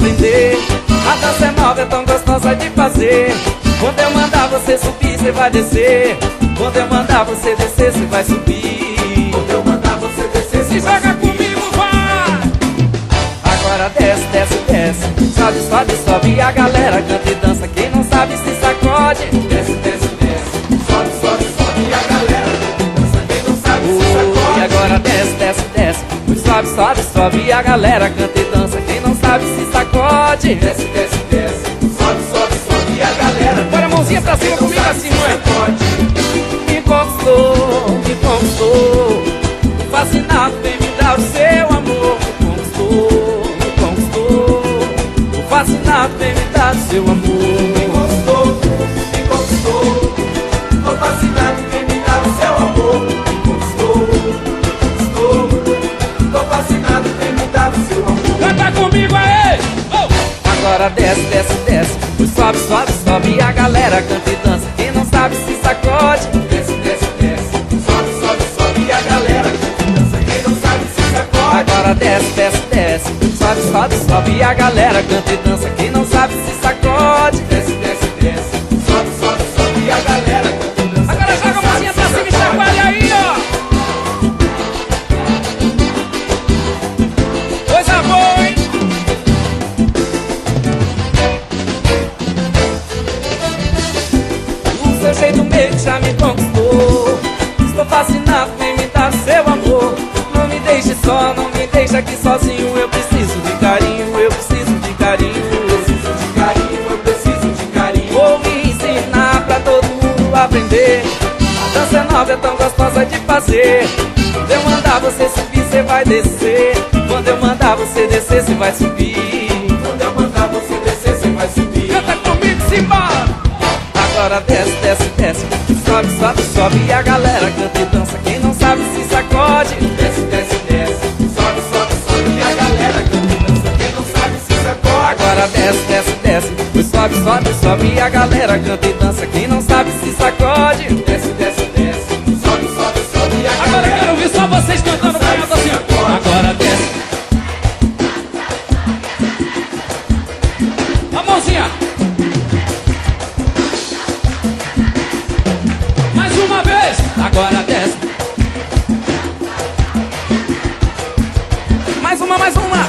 aprender. A dança é nova, é tão gostosa de fazer. Quando eu mandar você subir, você vai descer. Quando eu mandar você descer, você vai subir. Quando eu mandar você descer, Se joga comigo, vai! Agora desce, desce, desce. Sobe, sobe, sobe. E a galera canta e dança. Quem não sabe se sacode. desce, desce, desce. Sobe, sobe, sobe. E a galera dança. Quem não sabe se sacode. E agora desce, desce, desce. Sobe, sobe, sobe. E a galera canta e dança. Quem não sabe se sacode. Desce, desce, desce. Sobe, sobe, sobe. E a galera Bora, mãozinha pra cima comigo assim, mãe. Me conquistou, me conquistou. Fascinado, vem me dar o seu amor. Me conquistou, me conquistou. Fascinado, vem me dar o seu amor. Me conquistou. Tô fascinado, vem me dar o seu amor. Me conquistou, tô fascinado, vem me dar o seu amor. Canta comigo aí! Oh! Agora desce, desce, desce. Sobe, sobe, sobe. E a galera canta e dança. Quem não sabe se sacode. Desce, desce, desce. Sobe, sobe, sobe. E a galera canta e dança. Quem não sabe se sacode. Agora desce, desce, desce. Sobe, sobe, sobe. E a galera canta e dança. Quem não sabe se sacode. Desce, desce, desce. Sobe, sobe, sobe. E a galera canta e dança. Agora joga a mãozinha pra cima e chacoalha aí, ó! Coisa boa, hein? O seu jeito meio já me conquistou. Estou fascinado, vem me dar seu amor. Não me deixe só, não me deixe aqui sozinho. Eu preciso de carinho, eu preciso de carinho. Preciso de carinho, eu preciso de carinho. Vou me ensinar pra todo mundo aprender. A dança é nova, é tão gostosa de fazer. Quando eu mandar você subir, você vai descer. Quando eu mandar você descer, você vai subir. Quando eu mandar você descer, você vai subir. Canta comigo, simbora! Agora desce, desce, desce. Sobe, sobe, sobe. E a galera canta e dança. Quem não sabe se sacode. Desce, desce, desce. Sobe, sobe, sobe. E a galera canta e dança. Quem não sabe se sacode. Agora desce, desce, desce. Sobe, sobe, sobe. E a galera canta e dança. Quem não sabe se sacode. Desce, desce, desce. Sobe, sobe, sobe. E a Agora eu galera quero ouvir só vocês cantando canhota assim, ó. Agora desce. A mãozinha! Mais uma vez! Agora desce. Mais uma, mais uma.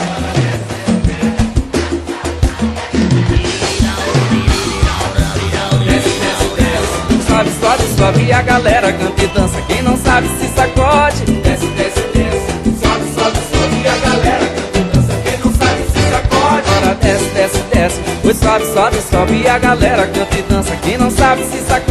desce, desce, desce. Sobe, sobe, sobe. E a galera canta e dança. Quem não sabe se sacode. Desce, desce, desce. Sobe, sobe, sobe. E a galera canta e dança. Quem não sabe se sacode. Agora desce, desce, desce. Sobe, sobe, sobe. E a galera canta e dança. Quem não sabe se sacode.